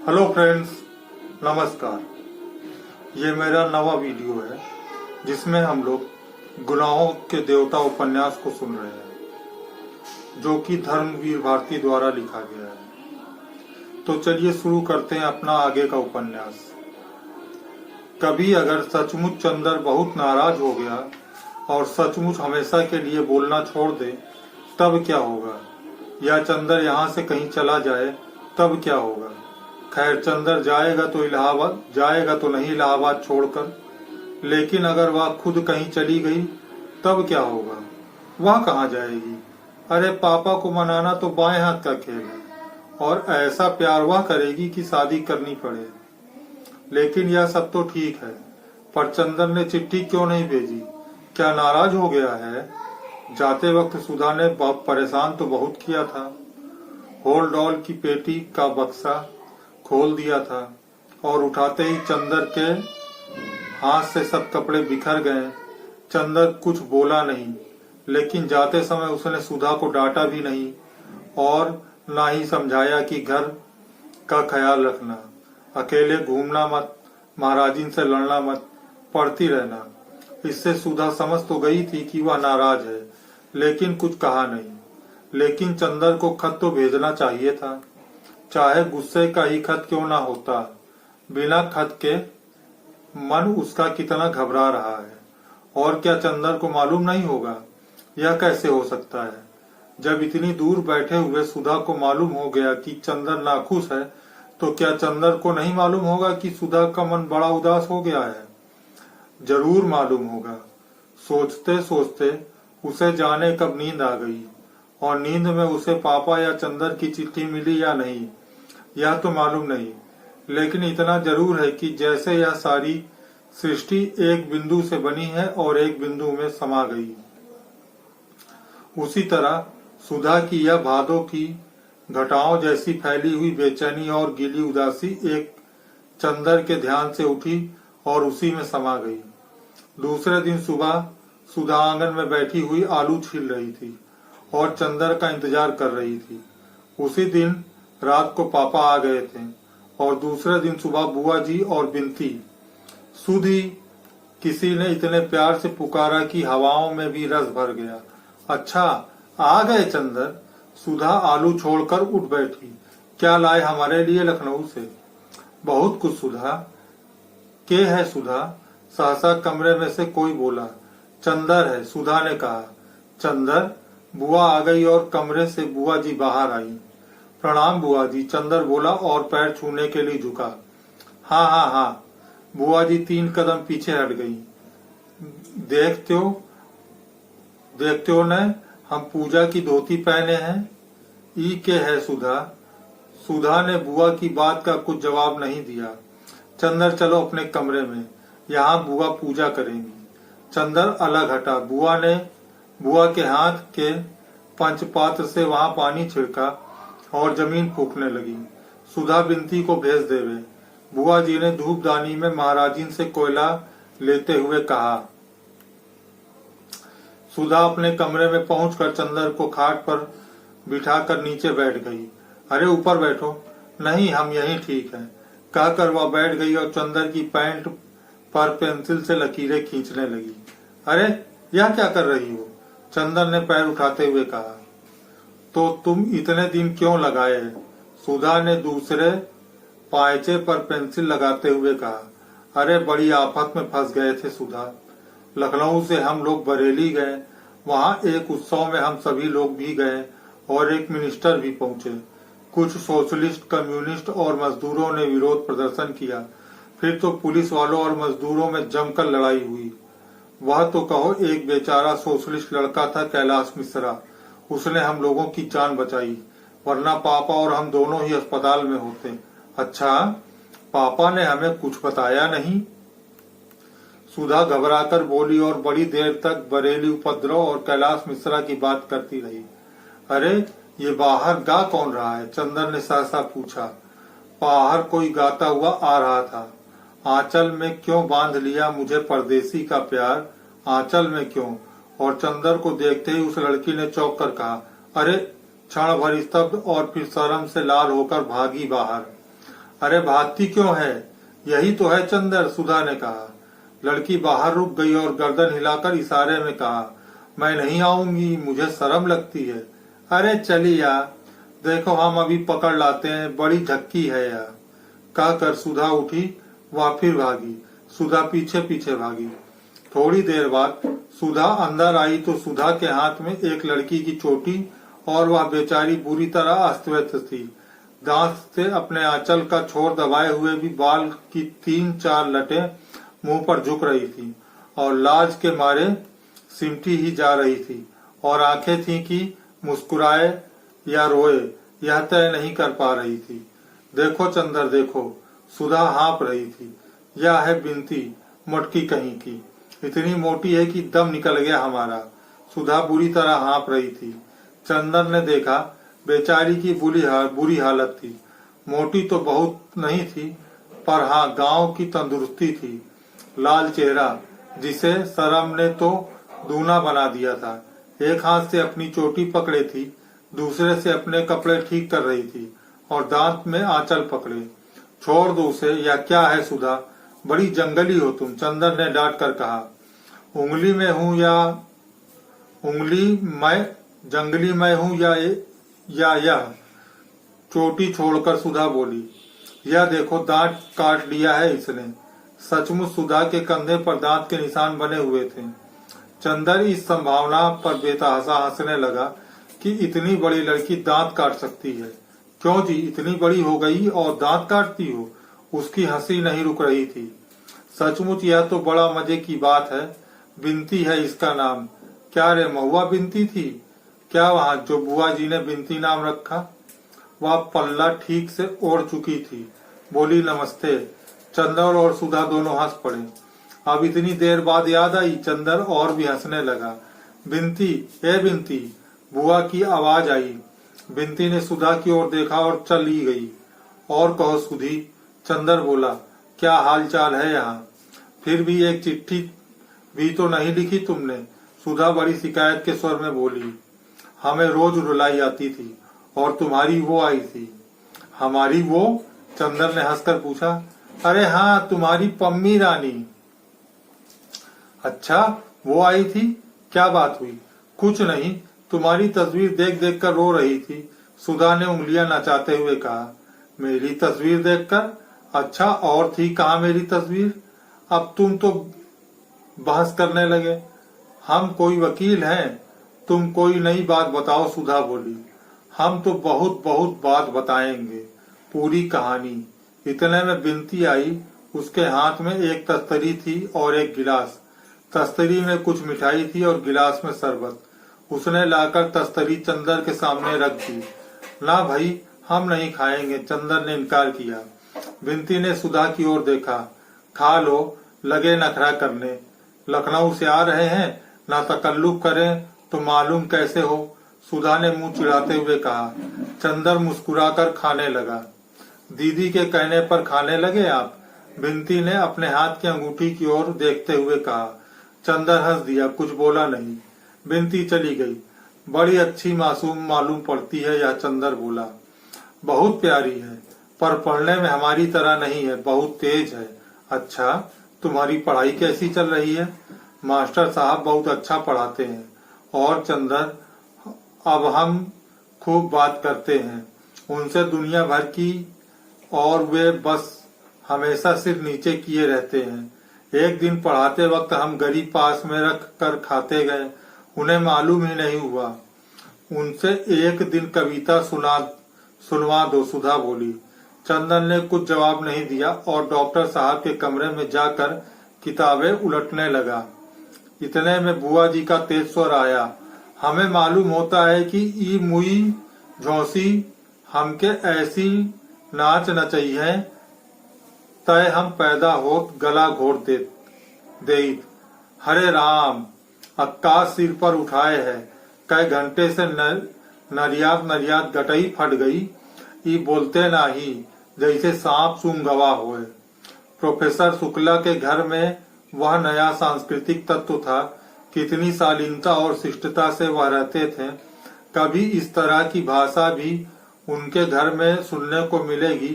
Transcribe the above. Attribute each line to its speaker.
Speaker 1: Hello friends, नमस्कार। ये मेरा नवा वीडियो है जिसमें हम लोग गुनाहों के देवता उपन्यास को सुन रहे हैं, जो कि धर्मवीर भारती द्वारा लिखा गया है। तो चलिए शुरू करते हैं अपना आगे का उपन्यास। कभी अगर सचमुच चंदर बहुत नाराज हो गया और सचमुच हमेशा के लिए बोलना छोड़ दे तब क्या होगा, या चंदर यहाँ से कहीं चला जाए तब क्या होगा। खैर, चंदर जाएगा तो नहीं इलाहाबाद छोड़कर, लेकिन अगर वह खुद कहीं चली गई तब क्या होगा। वह कहाँ जाएगी। अरे पापा को मनाना तो बाएं हाथ का खेल है, और ऐसा प्यार वह करेगी कि शादी करनी पड़े। लेकिन यह सब तो ठीक है, पर चंदर ने चिट्ठी क्यों नहीं भेजी? क्या नाराज हो गया है? जाते वक्त सुधा ने परेशान तो बहुत किया था। होल डॉल की पेटी का बक्सा खोल दिया था और उठाते ही चंदर के हाथ से सब कपड़े बिखर गए। चंदर कुछ बोला नहीं, लेकिन जाते समय उसने सुधा को डांटा भी नहीं और ना ही समझाया कि घर का ख्याल रखना, अकेले घूमना मत, महाराजिन से लड़ना मत, पढ़ती रहना। इससे सुधा समझ तो गई थी कि वह नाराज है, लेकिन कुछ कहा नहीं। लेकिन चंदर को खत तो भेजना चाहिए था, चाहे गुस्से का ही खत क्यों ना होता। बिना खत के मन उसका कितना घबरा रहा है। और क्या चंदर को मालूम नहीं होगा? यह कैसे हो सकता है? जब इतनी दूर बैठे हुए सुधा को मालूम हो गया कि चंदर नाखुश है, तो क्या चंदर को नहीं मालूम होगा कि सुधा का मन बड़ा उदास हो गया है? जरूर मालूम होगा। सोचते सोचते उसे जाने कब नींद आ गई, और नींद में उसे पापा या चंदर की चिट्ठी मिली या नहीं, यह तो मालूम नहीं। लेकिन इतना जरूर है कि जैसे यह सारी सृष्टि एक बिंदु से बनी है और एक बिंदु में समा गई, उसी तरह सुधा की यह भादों की घटाओं जैसी फैली हुई बेचैनी और गीली उदासी एक चंदर के ध्यान से उठी और उसी में समा गई। दूसरे दिन सुबह सुधा आंगन में बैठी हुई आलू छील रही थी और चंदर का इंतजार कर रही थी। उसी दिन रात को पापा आ गए थे और दूसरे दिन सुबह बुआ जी और बिनती सुधी किसी ने इतने प्यार से पुकारा कि हवाओं में भी रस भर गया। अच्छा, आ गए चंदर। सुधा आलू छोड़कर उठ बैठी। क्या लाए हमारे लिए लखनऊ से? बहुत कुछ सुधा। के है सुधा? सहसा कमरे में से कोई बोला। चंदर है, सुधा ने कहा। चंदर? बुआ आ गई और कमरे से बुआ जी बाहर आई। प्रणाम बुआ जी, चंदर बोला और पैर छूने के लिए झुका। हाँ हाँ हाँ। बुआ जी 3 कदम पीछे हट गई। देखते हो न, हम पूजा की धोती पहने हैं। ई के है सुधा। सुधा ने बुआ की बात का कुछ जवाब नहीं दिया। चंदर चलो अपने कमरे में, यहाँ बुआ पूजा करेंगी। चंदर अलग हटा। बुआ के हाथ के पंचपात्र से वहां पानी छिड़का और जमीन फूकने लगी। सुधा बिनती को भेज देवे। बुआ जी ने धूपदानी में महाराजिन से कोयला लेते हुए कहा। सुधा अपने कमरे में पहुंचकर चंदर को खाट पर बिठाकर नीचे बैठ गई। अरे ऊपर बैठो। नहीं, हम यहीं ठीक हैं, कहकर वह बैठ गई और चंदर की पैंट पर पेंसिल से लकीरें खींचने लगी। अरे यह क्या कर रही हो? चंदर ने पैर उठाते हुए कहा। तो तुम इतने दिन क्यों लगाए? सुधा ने दूसरे पायचे पर पेंसिल लगाते हुए कहा। अरे बड़ी आफत में फंस गए थे सुधा। लखनऊ से हम लोग बरेली गए, वहां एक उत्सव में हम सभी लोग भी गए और एक मिनिस्टर भी पहुंचे। कुछ सोशलिस्ट, कम्युनिस्ट और मजदूरों ने विरोध प्रदर्शन किया। फिर तो पुलिस वालों और मजदूरों में जमकर लड़ाई हुई। वह तो कहो, एक बेचारा सोशलिस्ट लड़का था, कैलाश मिश्रा, उसने हम लोगों की जान बचाई, वरना पापा और हम दोनों ही अस्पताल में होते। अच्छा, पापा ने हमें कुछ बताया नहीं? सुधा घबराकर बोली और बड़ी देर तक बरेली उपद्रव और कैलाश मिश्रा की बात करती रही। अरे ये बाहर गा कौन रहा है? चंदर ने सहसा पूछा। बाहर कोई गाता हुआ आ रहा था। आंचल में क्यों बांध लिया मुझे परदेसी का प्यार, आंचल में क्यों? और चंदर को देखते ही उस लड़की ने चौंक कर कहा। अरे! क्षण भर स्तब्ध और फिर शर्म से लाल होकर भागी बाहर। अरे भागती क्यों है? यही तो है चंदर, सुधा ने कहा। लड़की बाहर रुक गई और गर्दन हिलाकर इशारे में कहा, मैं नहीं आऊंगी, मुझे शर्म लगती है। अरे चली आ, देखो हम अभी पकड़ लाते हैं, बड़ी झक्की है यार। कहकर सुधा उठी, वह फिर भागी। सुधा पीछे पीछे भागी। थोड़ी देर बाद सुधा अंदर आई तो सुधा के हाथ में एक लड़की की चोटी और वह बेचारी बुरी तरह अस्त व्यस्त थी। दांत से अपने आंचल का छोर दबाए हुए भी बाल की 3-4 लटें मुंह पर झुक रही थी और लाज के मारे सिमटी ही जा रही थी और आंखें थी कि मुस्कुराए या रोए यह तय नहीं कर पा रही थी। देखो चंदर देखो, सुधा हाँप रही थी। यह है बिनती, मोटकी कहीं की, इतनी मोटी है कि दम निकल गया हमारा। सुधा बुरी तरह हाँप रही थी। चंदर ने देखा बेचारी की बुरी हालत थी। मोटी तो बहुत नहीं थी, पर हाँ गांव की तंदुरुस्ती थी। लाल चेहरा जिसे शर्म ने तो दूना बना दिया था। एक हाथ से अपनी चोटी पकड़े थी, दूसरे से अपने कपड़े ठीक कर रही थी और दांत में आंचल पकड़े। छोड़ दो उसे, या क्या है सुधा, बड़ी जंगली हो तुम, चंदर ने डांट कर कहा। उंगली में हूँ या जंगली मैं हूँ या यह? चोटी छोड़कर सुधा बोली। यह देखो दांत काट लिया है इसने। सचमुच सुधा के कंधे पर दांत के निशान बने हुए थे। चंदर इस संभावना पर बेतहाशा हंसने लगा कि इतनी बड़ी लड़की दांत काट सकती है। क्यों जी, इतनी बड़ी हो गई और दांत काटती हो? उसकी हंसी नहीं रुक रही थी। सचमुच यह तो बड़ा मजे की बात है। बिनती है इसका नाम। क्या रे, महुआ बिनती थी क्या वहाँ जो बुआ जी ने बिनती नाम रखा? वह पल्ला ठीक से ओढ़ चुकी थी। बोली नमस्ते। चंदर और सुधा दोनों हंस पड़े। अब इतनी देर बाद याद आई। चंदर और भी हंसने लगा। बिनती, ए बिनती, बुआ की आवाज आई। बिनती ने सुधा की ओर देखा और चली गई। और कहो सुधी, चंदर बोला, क्या हाल चाल है यहाँ? फिर भी एक चिट्ठी भी तो नहीं लिखी तुमने? सुधा बड़ी शिकायत के स्वर में बोली। हमें रोज रुलाई आती थी और तुम्हारी वो आई थी। हमारी वो? चंदर ने हंसकर पूछा। अरे हाँ, तुम्हारी पम्मी रानी। अच्छा, वो आई थी? क्या बात हुई? कुछ नहीं, तुम्हारी तस्वीर देख देख कर रो रही थी। सुधा ने उंगलियां नचाते हुए कहा। मेरी तस्वीर देखकर? अच्छा, और थी कहाँ मेरी तस्वीर? अब तुम तो बहस करने लगे। हम कोई वकील हैं, तुम कोई नई बात बताओ, सुधा बोली। हम तो बहुत बहुत बात बताएंगे, पूरी कहानी। इतने में बिनती आई। उसके हाथ में एक तस्तरी थी और एक गिलास। तस्तरी में कुछ मिठाई थी और गिलास में शरबत। उसने लाकर तस्तरी चंदर के सामने रख दी। ना भाई, हम नहीं खाएंगे, चंदर ने इनकार किया। बिनती ने सुधा की ओर देखा। खा लो, लगे नखरा करने। लखनऊ से आ रहे हैं, ना तकल्लुफ करें तो मालूम कैसे हो? सुधा ने मुंह चिढ़ाते हुए कहा। चंदर मुस्कुराकर खाने लगा। दीदी के कहने पर खाने लगे आप? बिनती ने अपने हाथ की अंगूठी की ओर देखते हुए कहा। चंदर हंस दिया, कुछ बोला नहीं। बिनती चली गई। बड़ी अच्छी मासूम मालूम पड़ती है यह, चंदर बोला। बहुत प्यारी है, पर पढ़ने में हमारी तरह नहीं है, बहुत तेज है। अच्छा, तुम्हारी पढ़ाई कैसी चल रही है? मास्टर साहब बहुत अच्छा पढ़ाते हैं। और चंदर, अब हम खूब बात करते हैं उनसे दुनिया भर की, और वे बस हमेशा सिर नीचे किए रहते हैं। एक दिन पढ़ाते वक्त हम गरीब पास में रख कर खाते गए, उन्हें मालूम ही नहीं हुआ। उनसे एक दिन कविता सुनवा दो, सुधा बोली। चंदन ने कुछ जवाब नहीं दिया और डॉक्टर साहब के कमरे में जाकर किताबें उलटने लगा। इतने में बुआ जी का तेज स्वर आया। हमें मालूम होता है कि ई मुई झोंसी हमके ऐसी नाच नचई है, तय हम पैदा होत गला घोट दे। हरे राम, अक्काश सिर पर उठाए है, कई घंटे से नरियात गटई फट गई। ई बोलते नाही, जैसे सांप सूंघ गवा होए। प्रोफेसर शुक्ला के घर में वह नया सांस्कृतिक तत्व था। कितनी शालीनता और शिष्टता से वह रहते थे। कभी इस तरह की भाषा भी उनके घर में सुनने को मिलेगी